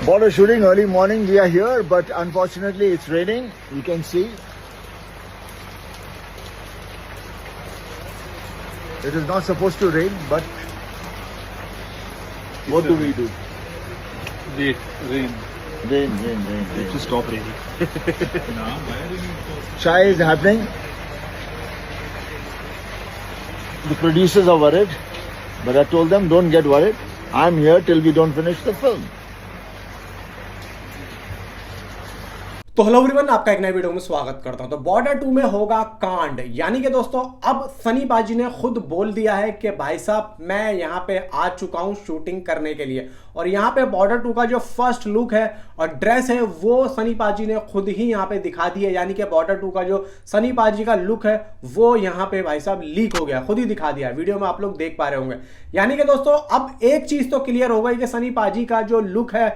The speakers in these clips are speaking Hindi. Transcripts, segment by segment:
Border shooting early morning. We are here, but unfortunately it's raining. You can see. It is not supposed to rain, but what do we do? Wait, rain. Rain. To stop raining. Chai is happening. The producers are worried, but I told them don't get worried. I'm here till we don't finish the film. तो हेलो एवरीवन, आपका एक नए वीडियो में स्वागत करता हूं। तो बॉर्डर 2 में होगा कांड, यानी कि दोस्तों अब सनी पाजी ने खुद बोल दिया है कि भाई साहब मैं यहां पे आ चुका हूं शूटिंग करने के लिए। और यहां पे बॉर्डर 2 का जो फर्स्ट लुक है और ड्रेस है वो सनी पाजी ने खुद ही यहां पे दिखा दी है, यानी कि बॉर्डर 2 का जो सनी पाजी का लुक है वो यहां पे भाई साहब लीक हो गया, खुद ही दिखा दिया। वीडियो में आप लोग देख पा रहे होंगे। यानी कि दोस्तों अब एक चीज तो क्लियर हो गई कि सनी पाजी का जो लुक है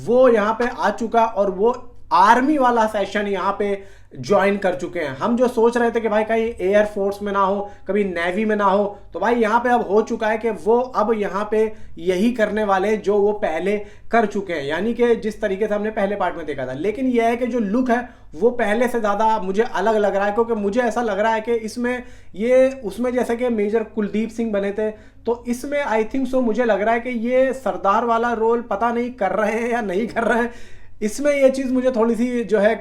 वो यहां पे आ चुका और वो आर्मी वाला सेशन यहां पे ज्वाइन कर चुके हैं। हम जो सोच रहे थे कि भाई कहीं एयर फोर्स में ना हो, कभी नेवी में ना हो, तो भाई यहां पे अब हो चुका है कि वो अब यहां पे यही करने वाले जो वो पहले कर चुके हैं, यानी कि जिस तरीके से हमने पहले पार्ट में देखा था। लेकिन यह है कि जो लुक है वो पहले से ज्यादा मुझे अलग लग रहा है, क्योंकि मुझे ऐसा लग रहा है कि इसमें ये उसमें जैसे कि मेजर कुलदीप सिंह बने थे, तो इसमें आई थिंक सो मुझे लग रहा है कि ये सरदार वाला रोल पता नहीं कर रहे हैं या नहीं कर रहे हैं। इसमें ये चीज़ मुझे थोड़ी सी जो है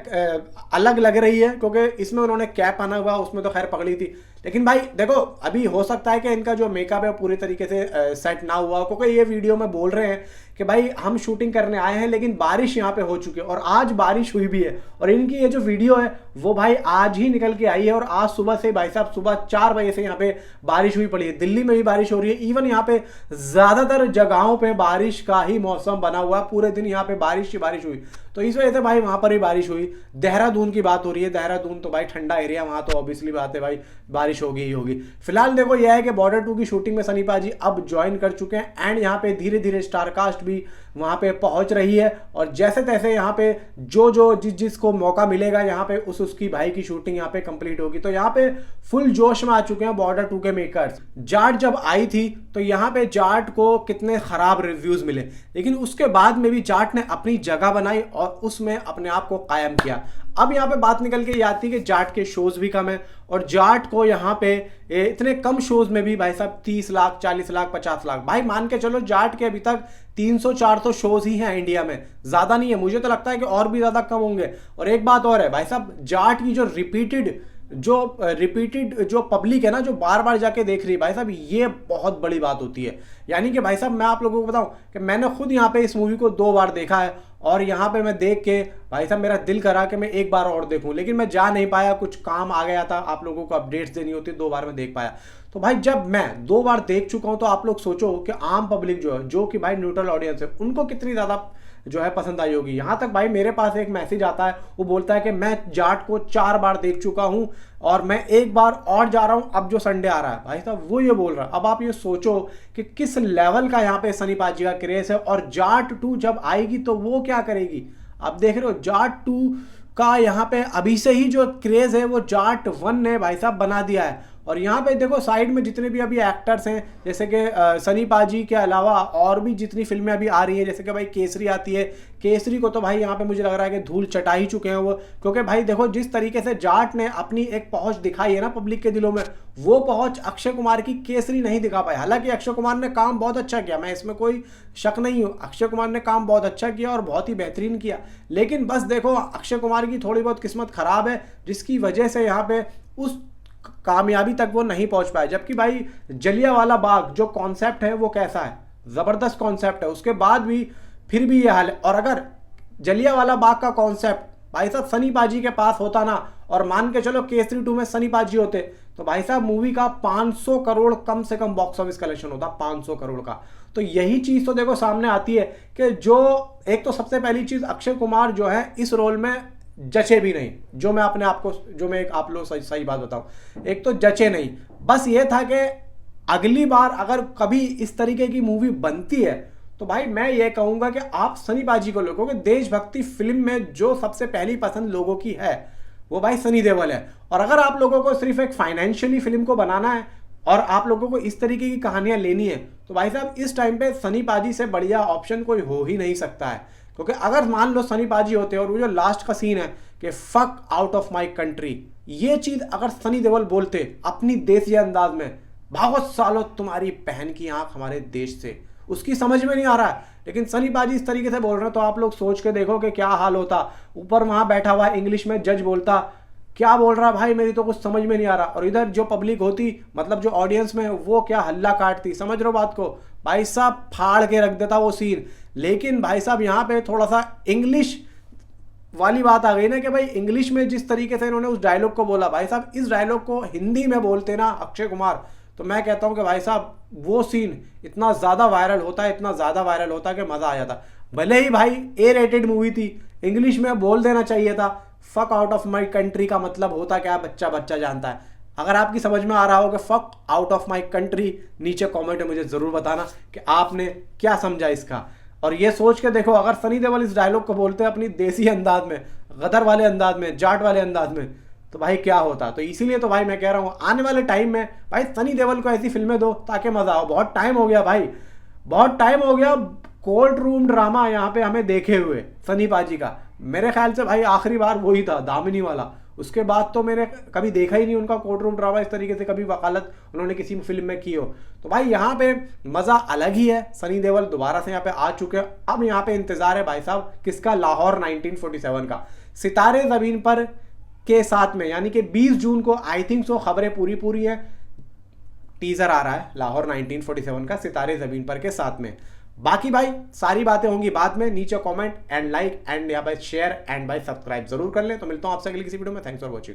अलग लग रही है, क्योंकि इसमें उन्होंने कैप पहना हुआ, उसमें तो खैर पगड़ी थी। लेकिन भाई देखो अभी हो सकता है कि इनका जो मेकअप है पूरी तरीके से सेट ना हुआ, क्योंकि ये वीडियो में बोल रहे हैं कि भाई हम शूटिंग करने आए हैं लेकिन बारिश यहाँ पे हो चुकी है और आज बारिश हुई भी है। और इनकी ये जो वीडियो है वो भाई आज ही निकल के आई है और आज सुबह से भाई साहब सुबह 4 बजे से यहाँ पे बारिश हुई पड़ी है। दिल्ली में भी बारिश हो रही है, इवन यहाँ पे ज्यादातर जगहों पे बारिश का ही मौसम बना हुआ, पूरे दिन यहाँ पे बारिश ही बारिश हुई। तो इस वजह से भाई वहां पर ही बारिश हुई। देहरादून की बात हो रही है, देहरादून तो भाई ठंडा एरिया, वहां तो ऑब्वियसली बात है भाई बारिश होगी ही होगी। फिलहाल देखो यह है कि बॉर्डर 2 की शूटिंग में सनी पाजी अब ज्वाइन कर चुके हैं एंड यहाँ पे धीरे धीरे स्टारकास्ट भी वहां पे पहुंच रही है और जैसे तैसे यहाँ पे जो जिसको मौका मिलेगा यहाँ पे उसकी भाई की शूटिंग यहाँ पे कंप्लीट होगी। तो यहाँ पे फुल जोश में आ चुके हैं बॉर्डर 2 के मेकर्स। जाट जब आई थी तो यहाँ पे जाट को कितने खराब रिव्यूज मिले, लेकिन उसके बाद में भी जाट ने अपनी जगह बनाई और उसमें अपने आप को कायम किया। अब यहाँ पे बात निकल के ये आती है कि जाट के शोज भी कम है और जाट को यहाँ पे इतने कम शोज में भी भाई साहब 30 लाख 40 लाख 50 लाख, भाई मान के चलो जाट के अभी तक 300-400 शोज ही हैं इंडिया में, ज्यादा नहीं है। मुझे तो लगता है कि और भी ज्यादा कम होंगे। और एक बात और है भाई साहब, जाट की जो रिपीटेड जो पब्लिक है ना, जो बार बार जाके देख रही है भाई साहब, ये बहुत बड़ी बात होती है। यानी कि भाई साहब मैं आप लोगों को बताऊं कि मैंने खुद यहाँ पे इस मूवी को 2 बार देखा है और यहाँ पे मैं देख के भाई साहब मेरा दिल करा कि मैं एक बार और देखूं, लेकिन मैं जा नहीं पाया, कुछ काम आ गया था, आप लोगों को अपडेट्स देनी होती, 2 बार में देख पाया। तो भाई जब मैं 2 बार देख चुका हूं तो आप लोग सोचो कि आम पब्लिक जो है, जो कि भाई न्यूट्रल ऑडियंस है, उनको कितनी ज्यादा जो है पसंद आई होगी। यहां तक भाई मेरे पास एक मैसेज आता है, वो बोलता है कि मैं जाट को 4 बार देख चुका हूं और मैं एक बार और जा रहा हूं अब जो संडे आ रहा है। भाई साहब वो ये बोल रहा है। अब आप ये सोचो कि किस लेवल का यहाँ पे सनी पाजी का क्रेज है और जाट 2 जब आएगी तो वो क्या करेगी। आप देख रहे हो जाट 2 का यहाँ पे अभी से ही जो क्रेज है वो जाट 1 ने भाई साहब बना दिया है। और यहाँ पे देखो साइड में जितने भी अभी एक्टर्स हैं, जैसे कि सनी पाजी के अलावा और भी जितनी फिल्में अभी आ रही हैं, जैसे कि भाई केसरी आती है, केसरी को तो भाई यहाँ पे मुझे लग रहा है कि धूल चटा ही चुके हैं वो, क्योंकि भाई देखो जिस तरीके से जाट ने अपनी एक पहुंच दिखाई है ना पब्लिक के दिलों में, वो पहुंच अक्षय कुमार की केसरी नहीं दिखा पाए। हालांकि अक्षय कुमार ने काम बहुत अच्छा किया, मैं इसमें कोई शक नहीं हूँ, अक्षय कुमार ने काम बहुत अच्छा किया और बहुत ही बेहतरीन किया, लेकिन बस देखो अक्षय कुमार की थोड़ी बहुत किस्मत खराब है जिसकी वजह से यहाँ पे उस कामयाबी तक वो नहीं पहुंच पाए। जबकि भाई जलियांवाला बाग जो कॉन्सेप्ट है वो कैसा है, जबरदस्त कॉन्सेप्ट है, उसके बाद भी फिर भी ये हाल है। और अगर जलियांवाला बाग का कॉन्सेप्ट भाई साहब सनी पाजी के पास होता ना, और मान के चलो केसरी 2 में सनी पाजी होते, तो भाई साहब मूवी का 500 करोड़ कम से कम बॉक्स ऑफिस कलेक्शन होता, 500 करोड़ का। तो यही चीज तो देखो सामने आती है कि जो एक तो सबसे पहली चीज अक्षय कुमार जो है इस रोल में जचे भी नहीं, जो मैं अपने आप को जो मैं एक आप लोग सही बात बताऊं, एक तो जचे नहीं। बस ये था कि अगली बार अगर कभी इस तरीके की मूवी बनती है तो भाई मैं ये कहूंगा कि आप सनी पाजी को लो, क्योंकि देशभक्ति फिल्म में जो सबसे पहली पसंद लोगों की है वो भाई सनी देओल है। और अगर आप लोगों को सिर्फ एक फाइनेंशियली फिल्म को बनाना है और आप लोगों को इस तरीके की कहानियां लेनी है, तो भाई साहब इस टाइम पे सनी पाजी से बढ़िया ऑप्शन कोई हो ही नहीं सकता है। क्योंकि अगर मान लो सनी पाजी होते और वो जो लास्ट का सीन है कि fuck out of my country, ये चीज अगर सनी देओल बोलते अपनी देसी अंदाज में, भागो सालो तुम्हारी बहन की आंख हमारे देश से, उसकी समझ में नहीं आ रहा है, लेकिन सनी पाजी इस तरीके से बोल रहे हैं तो आप लोग सोच के देखो कि क्या हाल होता। ऊपर वहां बैठा हुआ इंग्लिश में जज बोलता, क्या बोल रहा भाई, मेरी तो कुछ समझ में नहीं आ रहा, और इधर जो पब्लिक होती, मतलब जो ऑडियंस में, वो क्या हल्ला काटती। समझ रहे हो बात को? भाई साहब फाड़ के रख देता वो सीन। लेकिन भाई साहब यहाँ पे थोड़ा सा इंग्लिश वाली बात आ गई ना कि भाई इंग्लिश में जिस तरीके से इन्होंने उस डायलॉग को बोला, भाई साहब इस डायलॉग को हिंदी में बोलते ना अक्षय कुमार, तो मैं कहता हूं कि भाई साहब वो सीन इतना ज़्यादा वायरल होता है, इतना ज़्यादा वायरल होता है कि मज़ा आ जाता। भले ही भाई A-rated मूवी थी, इंग्लिश में बोल देना चाहिए था। Fuck out of my country का मतलब होता क्या, बच्चा बच्चा जानता है। अगर आपकी समझ में आ रहा हो कि fuck out of my country, नीचे कमेंट में मुझे ज़रूर बताना कि आपने क्या समझा इसका। और ये सोच के देखो, अगर सनी देओल इस डायलॉग को बोलते अपनी देसी अंदाज में, गदर वाले अंदाज में, जाट वाले अंदाज में, तो भाई क्या होता। तो इसीलिए तो भाई मैं कह रहा हूँ आने वाले टाइम में भाई सनी देओल को ऐसी फिल्में दो ताकि मजा आओ। बहुत टाइम हो गया भाई, बहुत टाइम हो गया कोर्ट रूम ड्रामा यहाँ पे हमें देखे हुए सनी पाजी का। मेरे ख्याल से भाई आखिरी बार वही था दामिनी वाला, उसके बाद तो मैंने कभी देखा ही नहीं उनका कोर्ट रूम ड्रामा इस तरीके से, कभी वकालत उन्होंने किसी फिल्म में की हो। तो भाई यहाँ पे मज़ा अलग ही है। सनी देओल दोबारा से यहाँ पे आ चुके हैं। अब यहाँ पे इंतजार है भाई साहब किसका, लाहौर 1947 का, सितारे ज़मीन पर के साथ में, यानी कि 20 जून को आई थिंक सो, खबरें पूरी है, टीजर आ रहा है लाहौर 1947 का सितारे ज़मीन पर के साथ में। बाकी भाई सारी बातें होंगी बाद में। नीचे कमेंट एंड लाइक एंड या भाई शेयर एंड भाई सब्सक्राइब जरूर कर लें। तो मिलता हूं आपसे अगली किसी वीडियो में। Thanks for watching.